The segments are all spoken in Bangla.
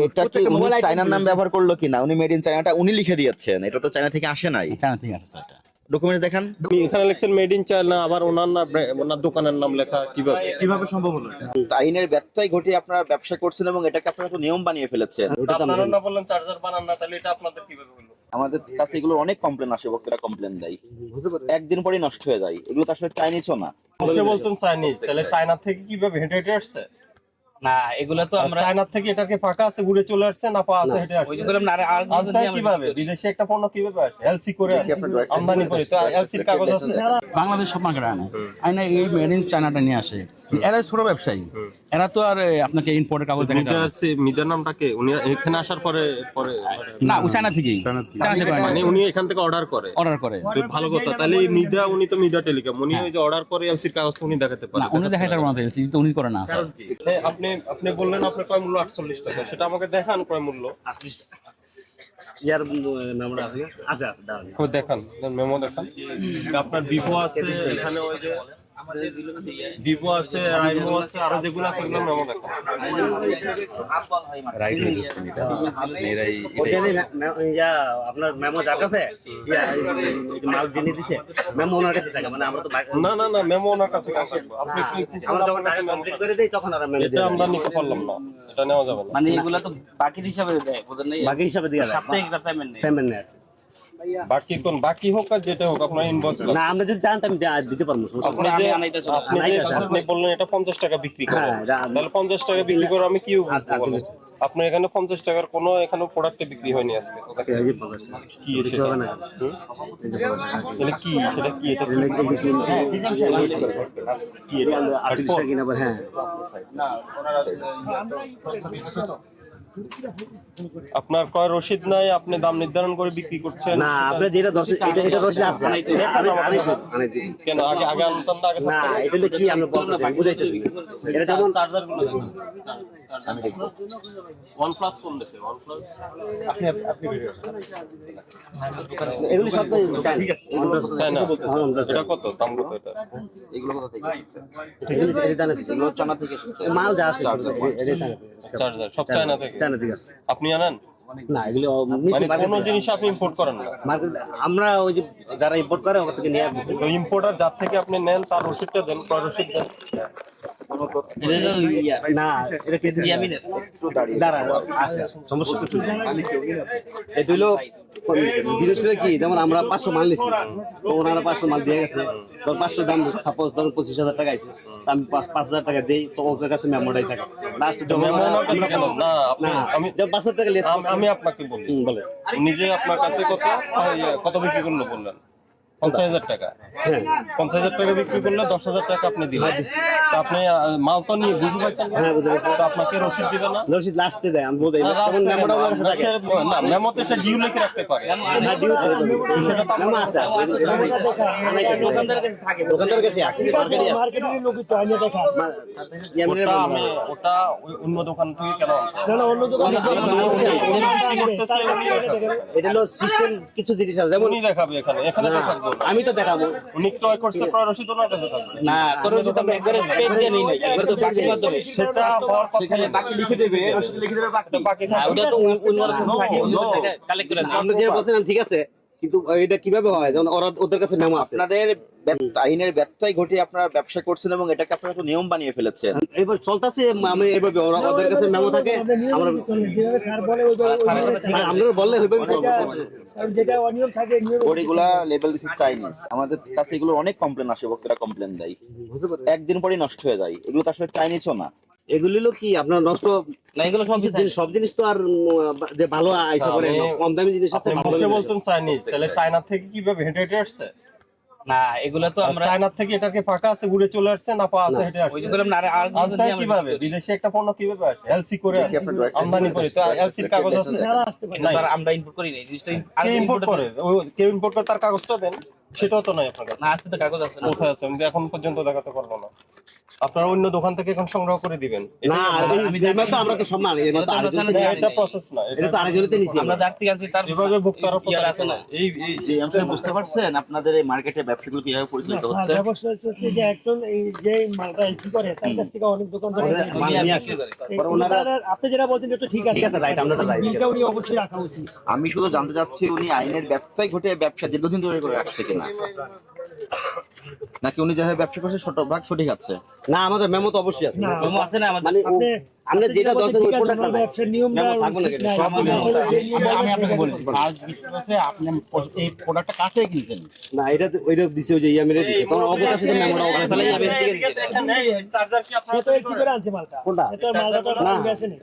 এটা কি উনি চায়নার নাম ব্যবহার করলো কিনা, উনি মেড ইন চায়নাটা উনি লিখে দিয়েছেন, এটা তো চায়না থেকে আসে নাই। চায়না থেকে আসছে এটা। ডকুমেন্টস দেখান। এখানে লিখছেন মেড ইন চায়না, আবার ওনার দোকানের নাম লেখা, কিভাবে সম্ভব হলো? আইনের ব্যত্যয় ঘটিয়ে আপনারা ব্যবসা করছেন এবং এটাকে আপনারা তো নিয়ম বানিয়ে ফেলেছেন। আপনারা না বললেন চার্জার বানান না, তাহলে এটা আপনাদের কিভাবে হলো? আমাদের কাছে এগুলো অনেক কমপ্লেন আসে, ভক্তরা কমপ্লেন দেয়, একদিন পরেই নষ্ট হয়ে যায়। এগুলো তো আসলে চাইনিজও না। আপনি বলছেন চাইনিজ, তাহলে চায়না থেকে কিভাবে হেঁটে হেঁটে আসছে? না এগুলা তো আমরা চায়না থেকে এটাকে ফাঁকা আছে ঘুরে চলে আসছে না পা আছে হেঁটে আসছে? ওই যে বললাম না, আর আনতে কিভাবে? বিদেশে একটা পণ্য কিভাবে আসে? এলসি করে আমদানি করে, তো এলসির কাগজ আছে? বাংলাদেশ সব মার্কেট আনে আইনা এই মেড ইন চায়নাটা নিয়ে আসে। এরা ছোট ব্যবসায়ী, এরা তো আর আপনাকে ইম্পোর্টের কাগজ দেখাতে হবে না। মিদার নামটাকে উনি এখানে আসার পরে পরে না, ও চায়না থেকেই, চায়না থেকে মানে উনি এখান থেকে অর্ডার করে? অর্ডার করে। তো ভালো কথা, তাহলে এই মিদা, উনি তো মিদা টেলিকম, উনি ওই যে অর্ডার করে এলসির কাগজটা উনি দেখাতে না, পারেন। উনি দেখাইতে পারবো না, এলসি তো উনি করে না। স্যার আপনি আপনি বললেন আপনার ক্রয় মূল্য 48 টাকা, সেটা আমাকে দেখান ক্রয় মূল্য। ইয়ার নামটা আছে, আচ্ছা দাও। ও দেখান, মেমো দেখান। আপনার ভিভো আছে এখানে, ওই যে ভিভো আছে, রাইভো আছে, আরো যেগুলো আছে ওগুলো মেমো দেখান। আপনার মেমো যার কাছে মাল দিয়ে দিছে, মেমো ওনার কাছে থাকে, মানে আমরা তো না না না, মেমো ওনার কাছে আছে। আপনি আমরা যখন কমপ্লিট করে দেই তখন আর মেমো এটা আমরা নিতে পারলাম না, এটা নেওয়া যাবে না। মানে এগুলা তো বাকির হিসাবে দেয়, বুঝলেন না? বাকি হিসাবে দেয়া যায়, সাপ্তাহিক পেমেন্ট নেয়। বাকি কোন বাকি হোক আর যেটা হোক, আপনার ইনভয়েস না, আমরা যদি জানতে আমি দিতে পারবো। আপনি বললেন এটা 50 টাকা বিক্রি করেন, তাহলে 50 টাকা বিক্রি করে আমি কি বুঝবো? আপনার এখানে 50 টাকার কোনো এখানে প্রোডাক্টে বিক্রি হয়নি আজকে। কি সেটা? তাহলে কি সেটা? কি এটা? কি এটা? 38 টাকা কিনা, হ্যাঁ। আপনার ক্রয় রসিদ নাই, আপনি দাম নির্ধারণ করে বিক্রি করছেন না, আপনার যেটা এটা রসিদ আছে কেন? আগে আগে আনতাম না, আগে না, থাকতো না? এটা কি আমরা বলতেছি, বুঝাইতেছি। এটা যেমন চার্জার গুলো আমি দেখব। OnePlus কোন দেশে? OnePlus এগুলি সব তো চায়না। এটা কত দাম? কত এটা? এগুলো কোথা থেকে এসেছে? এটা জানেন, এগুলো চায়না থেকে এসেছে। মাল যা আছে চার্জার সব চায়না থেকে? চায়না থেকে আসছে। আপনি জানেন না, এগুলো মানে কোন জিনিস আপনি ইম্পোর্ট করেন না? আমরা ওই যে যারা ইম্পোর্ট করে ওখান থেকে নিয়ে তো ইম্পোর্টার যার থেকে আপনি নেন তার রসিদটা দেন, ক্রয় রসিদ দেন। না, এটা কেজি ইয়ামিনের একটু দাঁড়িয়ে দাঁড়া আছে, সমস্যা কিছু নেই। এটা হলো জিনিসটা কি, যেমন আমরা 500 মাল নিছি, তো ওনারা 500 মাল দিয়ে গেছে, ধর 500 দাম, সাপোজ ধরুন 25,000 টাকা আছে, তো আমি 5,000 টাকা দেই, তো ওদের কাছে মেমোটাই থাকে লাস্ট মেমো ওনার কাছে কেন? না আপনি আমি 5,000 টাকা লেস আমি আপনাকে বলি, বলে নিজে আপনার কাছে কত বিক্রি করলো বললেন? 50,000 টাকা। 50,000 টাকা বিক্রি করলে 10,000 টাকা আপনি দিলেন। তো আপনি মাল তো নিয়ে বুঝে পাইছেন না? তো আপনাকে রসিদ দিবে না? রসিদ লাস্টে দেয়, আমি বলতে না, মেমোতে সে ডিউ লিখে রাখতে পারে। সেটা তো মেমো আছে, দোকানদার কাছে আছে, মার্কেটের লোক তো আইনা দেখা ওটা ওই অন্য দোকান থেকে কেন আনতে হবে? না, অন্য দোকান এটা হলো সিস্টেম, কিছু জিনিস আছে যেমন উনি দেখাবে এখানে, এখানে দেখাবে না। আমি তো দেখাবো। উনি ক্রয় করছে, ক্রয় রসিদ ওনার কাছে থাকবে। না, রসিদ আমরা একবারে পেজ দিয়ে নিই না, একবারে তো বাকির মাধ্যমে সেটা হওয়ার কথা না। বাকি লিখে দেবে, রসিদ লিখে দেবে, বাকি না, থাকবে। ওটা তো অন্যরা কাছে থাকে, ওদের থেকে কালেক্ট করে আমরা যেটা বলছিলাম ঠিক আছে, কিন্তু এটা কিভাবে হয় যখন ওদের কাছে মেমো আছে। আপনাদের আইনের ব্যত্যয় ঘটিয়ে আপনারা ব্যবসা করছেন এবং এটাকে আপনারা তো নিয়ম বানিয়ে ফেলেছেন। এবার চলতেছে, আমি এইভাবে ওদের কাছে মেমো থাকে, আমরা আমরা বললে হইবে, যেটা অনিয়ম থাকে বড়িগুলা লেবেল দিচ্ছে চাইনিজ, আমাদের কাছে এগুলো অনেক কমপ্লেন আসে, ভক্তরা কমপ্লেন দেয়, একদিন পরেই নষ্ট হয়ে যায়। এগুলো তো আসলে চাইনিজও না। এগুলি হলো কি আপনার নষ্ট না, এগুলো সব জিনিস তো আর যে ভালো আইসা করে কম দামি জিনিস আছে। আপনি মুখে বলছেন চাইনিজ, তাহলে চায়না থেকে কিভাবে হেঁটে হেঁটে আসছে? না, এগুলা তো আমরা চায়না থেকে এটাকে ফাঁকা আছে ঘুরে চলে আসছে না পা আছে হেঁটে আসছে? ওই যে বললাম না, আর আনতে কিভাবে? বিদেশে একটা পণ্য কিভাবে আসে? এলসি করে আমদানি করে, তো এলসির কাগজ আছে? আমরা ইম্পোর্ট করি না, জিনিসটা কে ইম্পোর্ট করে? কেউ ইম্পোর্ট করে, তার কাগজটা দেন। সেটাও তো নাই আপনার কাছে। না আছে তো কাগজ আছে না। কোথায় আছে? আমি তো এখন পর্যন্ত দেখাতে পারবো না। আপনারা অন্য দোকান থেকে এখন সংগ্রহ করে দিবেন। না এই মাল তো আমরা তো সব মাল এর মধ্যে আরেকজনকে এটা প্রসেস না, এটা তো আরেকজনকে নিছি আমরা যার থেকে আনছি তার এভাবে ভোক্তারা ইয়ার আছে না। এই যে আপনি বুঝতে পারছেন আপনাদের এই মার্কেটে ব্যবসাগুলো কিভাবে পরিচালিত হচ্ছে? ব্যবস্থা হচ্ছে যে একজন এই যে মালটা এলসি করে তার কাছ থেকে অনেক দোকানদার মাল নিয়ে আসে পরে ওনারা আপনি যেটা বলছেন এটা ঠিক আছে, ঠিক আছে, right, আমরা তো right। বিলটা উনি অবশ্যই রাখা উচিত। আমি শুধু জানতে চাচ্ছি উনি আইনের ব্যত্যয় ঘটে ব্যবসা দীর্ঘদিন ধরে করে আসছে কিনা, নাকি উনি যেভাবে ব্যবসা করছে শতভাগ সঠিক আছে? না আমাদের মেমো তো অবশ্যই আছে না, মেমো আছে না আমাদের। মানে আপনি- আমরা আপনি যেটা বলছেন দরকার ঠিক ওই আছে, প্রোডাক্ট ওনার ব্যবসার নিয়মটা মেমো থাকবো না ঠিক কেন? নাই। সব মেমো। যে নিয়ম আমি আপনাকে সেটা বলি বলছেন। চার্জ হচ্ছে আপনি এই প্রোডাক্টটা কার থেকে কিনছেন? না এটা তো ওইটা দিছে ওই যে ইয়ামিরে দিছে তখন অবকাশে তো মেমোটা ওখানে ফেলে যাবে চার্জার কি সে আপনারা তো এলসি করে আনছে মালটা। কোনটা? এটা মালটা তো না ঠিক আছে না।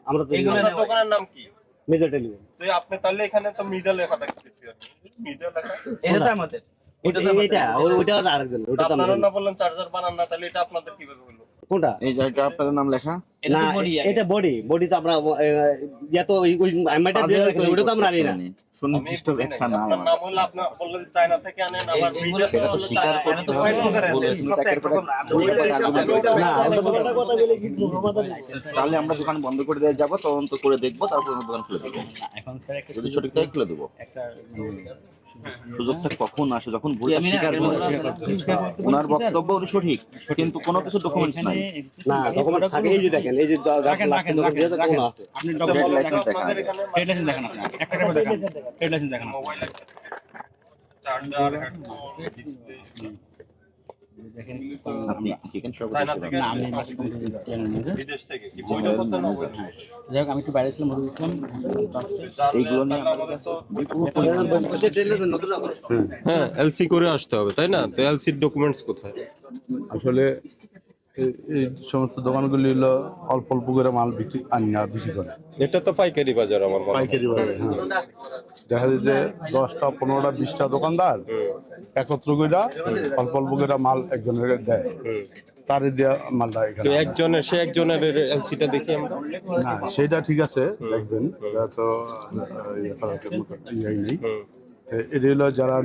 আমরা তো এইগুলো আপনার দোকানের নাম কি? মেজর টেলিফোন তো আপনি তাহলে এখানে তো মিডল লেখা দেখতেছি আমি। মিডল লেখা। এটা তো আমাদের। এটা ওইটা আরেকজন ওইটা তো আপনারা আমাদের না বললেন চার্জার বানান না, তাহলে এটা আপনাদের কিভাবে হলো? কোনটা এই যে এটা আপনাদের নাম লেখা, এটা না তো বডি এটা বডি তো আমরা ইয়া তো ওই এমআইটা দিয়ে রাখছি, ওটা তো আমরা আনি না সুনির্দিষ্ট আমি বুঝি নাই। ব্যাখ্যা না আপনার নাম হলো আপনি বললেন চায়না থেকে আনেন, আবার মিডল সেটা তো স্বীকার করতে হবে। বলেছেন তো একের পর এক না একটা কথা বলে কি সমাধান নেই। তাহলে আমরা দোকান বন্ধ করে দিয়ে যাবো, তদন্ত করে দেখবো, তারপর আমরা দোকান খুলে দেবো। এখন স্যার একটা যদি সঠিক থাকে খুলে দেবো। একটা সুযোগটা কখন আসে? যখন ভুলটা স্বীকার করবে। ওনার বক্তব্য উনি সঠিক, কিন্তু কোনো কিছু ডকুমেন্টস নাই। না ডকুমেন্ট থাকে এই যে দেখেন এই যে লাস্টের দোকান দিয়ে কোন আছে আপনি ট্রেড লাইসেন্স দেখান। ট্রেড লাইসেন্স দেখান, আপনি একটা করে দেখান, ট্রেড লাইসেন্স দেখান। মোবাইল আছে, চার্জার, হেডফোন, ডিসপ্লে। আপনি চিকেন সর্বত চায়না থেকে না আমি বিদেশ থেকে কি বৈধ করতে না বৈধ? যাই হোক, আমি একটু বাইরে ছিলাম, বলে দিয়েছিলাম। এইগুলো নিয়ে আমাদের তো নতুন হ্যাঁ এলসি করে আসতে হবে, তাই না? তো এলসির ডকুমেন্টস কোথায়? আসলে এই সমস্ত দোকানগুলি হলো অল্প অল্প করে মাল বিক্রি করে এটা তো পাইকারি বাজার আমার মনে হয়। পাইকারি বাজারে। হ্যাঁ, দেখা যায় যে 10টা 15টা 20টা দোকানদার একত্র করে অল্প অল্প করে মাল একজনের দেয়, তারে দেওয়া মালটা তো এখানে একজনের এলসিটা দেখি আমরা। না সেটা ঠিক আছে, দেখবেন এটা তো ইয়ে করার মতো ইয়ে নেই। এটা হলো যারা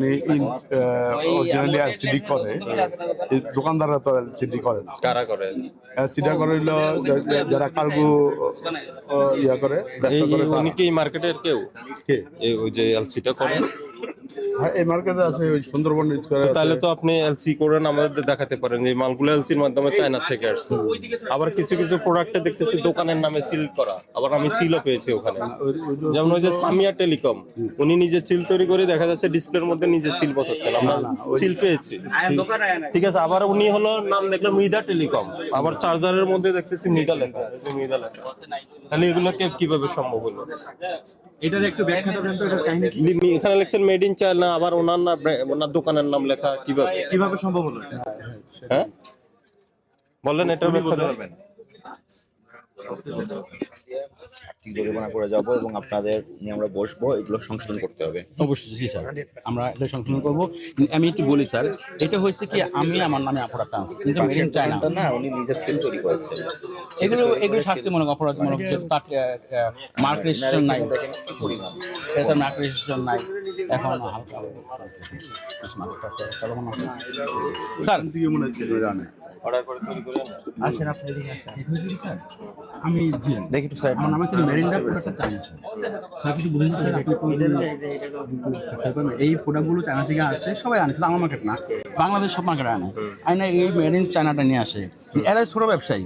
অরিজিনালি এলসিডি করে, এই দোকানদাররা তো এলসিডি করে না। কারা করে? এলসিডি করে হলো যারা কার্গো ইয়া করে এই ব্যবসা করে তারা। উনি কি এই মার্কেটের কেউ? কে? এই ওই যে এলসিটা করে? হ্যাঁ এই মার্কেটে আছে, ওই সুন্দরবন ইউজ করে। তাহলে তো আপনি এলসি করেন আমাদের দেখাতে পারেন যে এই মালগুলো এলসির মাধ্যমে চায়না থেকে আসছে। আবার কিছু কিছু প্রোডাক্টে দেখতেছি দোকানের নামে সিল করা, আবার আমি সিলও পেয়েছি ওখানে। যেমন ওই যে সামিয়া টেলিকম, উনি নিজে সিল তৈরি করে দেখা যাচ্ছে ডিসপ্লের মধ্যে নিজে সিল বসাচ্ছেন, আমরা সিল পেয়েছি। ঠিক আছে, আবার উনি হলো নাম দেখলাম মৃধা টেলিকম, আবার চার্জারের মধ্যে দেখতেছি মৃধা লেখা, মৃধা লেখা। তাহলে এগুলো কিভাবে সম্ভব হলো? এটার একটু ব্যাখ্যাটা দেন তো, এটার কাহিনী এখানে লেখছেন মেড ইন চায়না, আবার ওনার না ওনার দোকানের নাম লেখা, কিভাবে কিভাবে সম্ভব হলো? হ্যাঁ বললেন এটা ব্যাখ্যা দেবেন। জরিমানা করে যাবো এবং আপনাদের নিয়ে আমরা বসবো, এগুলো সংশোধন করতে হবে। অবশ্যই জি স্যার, আমরা এটা সংশোধন করবো। আমি একটু বলি স্যার, এটা হয়েছে কি আমি আমার নামে অপরাধ আনছি, কিন্তু মেড ইন চায়না। না, উনি নিজের সিল তৈরি করেছেন। এগুলো শাস্তিমূলক অপরাধমূলক, তার মার্ক রেজিস্ট্রেশন নাই, দেখেন কি পরিমাণ। এটা মার্ক রেজিস্ট্রেশন নাই। এখন হালকা স্যার মনে হচ্ছে জানে অর্ডার করে তৈরি করে না? আমি দেখি একটু স্যার, আমার নাম হচ্ছে মেরিন্ডা প্রোডাক্ট চায়না। স্যার কিছু বুঝুন স্যার, আপনি এই প্রোডাক্টগুলো চায়না থেকে আসে, সবাই আনে, শুধু আমার মার্কেট না, বাংলাদেশ সব মার্কেট আনে। আইনা এই মেড ইন চায়নাটা নিয়ে আসে। এরা ছোট ব্যবসায়ী,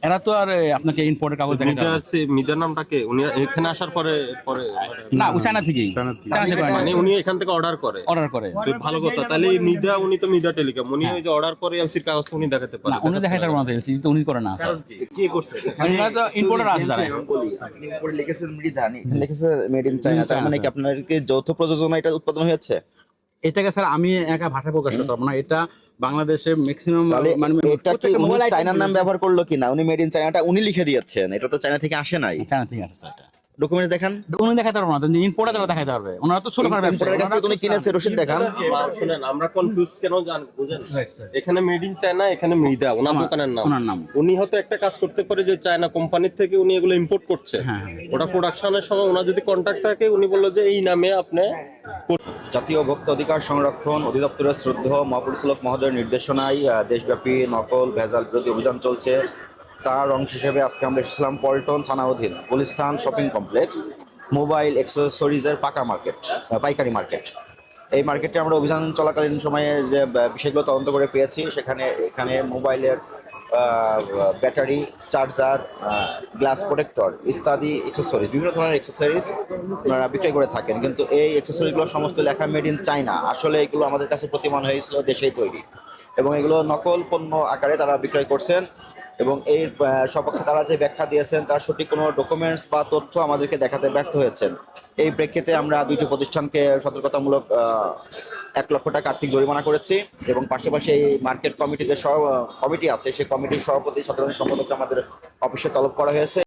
এরা তো আর আপনাকে ইম্পোর্টের কাগজ দেখাতে মিডা হবে আছে, মিডার নামটাকে উনি এখানে আসার পরে পরে না, ও চায়না থেকেই, চায়না থেকে মানে উনি এখান থেকে অর্ডার করে। অর্ডার করে। তো ভালো কথা, তাহলে এই মিডা, উনি তো মিডা টেলিকম, উনি ওই যে অর্ডার করে এলসির কাগজ তো উনি দেখাতে না, পারেন। উনি দেখাইতে পারবো না, এলসি তো উনি করে না স্যার। কি করছে? উনিরা তো ইম্পোর্টার আছে যারা। উপরে লিখেছেন মৃধা, এখানে লিখেছে মেড ইন চায়না, তার মানে কি আপনাদেরকে যৌথ প্রযোজনা এটা উৎপাদন হয়েছে? এটাকে স্যার আমি একা ভাষায় প্রকাশ করতে পারবো না, এটা বাংলাদেশে ম্যাক্সিমাম তাহলে মানে এটা কি প্রত্যেকটা উনি মোবাইল চায়নার নাম ব্যবহার করলো কিনা? উনি মেড ইন চায়নাটা উনি লিখে দিয়েছেন, এটা তো চায়না থেকে আসে নাই। চায়না থেকে আসছে এটা। ডকুমেন্ট দেখান। উনি দেখাতে পারবো না, ইম্পোর্টার তারা দেখাতে পারবে। ওনারা তো ছোট ইম্পোর্টারের কাছ থেকে উনি কিনেছে, রসিদ দেখান। শুনেন, আমরা কনফিউজ কেন বুঝেন? এখানে মেড ইন চায়না, এখানে মৃদা ওনার দোকানের নাম। ওনার নাম। উনি হয়তো একটা কাজ করতে পারে যে চায়না কোম্পানির থেকে উনি এগুলো ইম্পোর্ট করছে, ওটা প্রোডাকশনের সময় ওনার যদি কন্ট্যাক্ট থাকে, উনি বললো যে এই নামে আপনি জাতীয় ভোক্তা অধিকার সংরক্ষণ অধিদপ্তরের শ্রদ্ধেয় মহাপরিচালক মহোদয়ের নির্দেশনায় দেশব্যাপী নকল ভেজাল বিরোধী অভিযান চলছে। তার অংশ হিসেবে আজকে আমরা এসেছিলাম পল্টন থানা অধীন গুলিস্তান শপিং কমপ্লেক্স মোবাইল অ্যাক্সেসরিজের পাইকারি মার্কেট। এই মার্কেটে আমরা অভিযান চলাকালীন সময়ে যে বিষয়গুলো তদন্ত করে পেয়েছি, এখানে মোবাইলের ব্যাটারি, চার্জার, গ্লাস প্রোটেক্টর ইত্যাদি অ্যাক্সেসরিজ, বিভিন্ন ধরনের অ্যাক্সেসরিজ ওনারা বিক্রয় করে থাকেন। কিন্তু এই অ্যাক্সেসরিজগুলো সমস্ত লেখা মেড ইন চায়না। আসলে এগুলো আমাদের কাছে প্রতিমান হয়েছিল দেশেই তৈরি, এবং এগুলো নকল পণ্য আকারে তারা বিক্রয় করছেন। এবং এর সপক্ষে তারা যে ব্যাখ্যা দিয়েছেন তার সঠিক কোনো ডকুমেন্টস বা তথ্য আমাদেরকে দেখাতে ব্যর্থ হয়েছেন। এই প্রেক্ষিতে আমরা দুইটি প্রতিষ্ঠানকে সতর্কতামূলক 1 লক্ষ টাকা আর্থিক জরিমানা করেছি, এবং পাশাপাশি এই মার্কেট কমিটি যে কমিটি আছে সেই কমিটির সভাপতি সাধারণ সম্পাদককে আমাদের অফিসে তলব করা হয়েছে।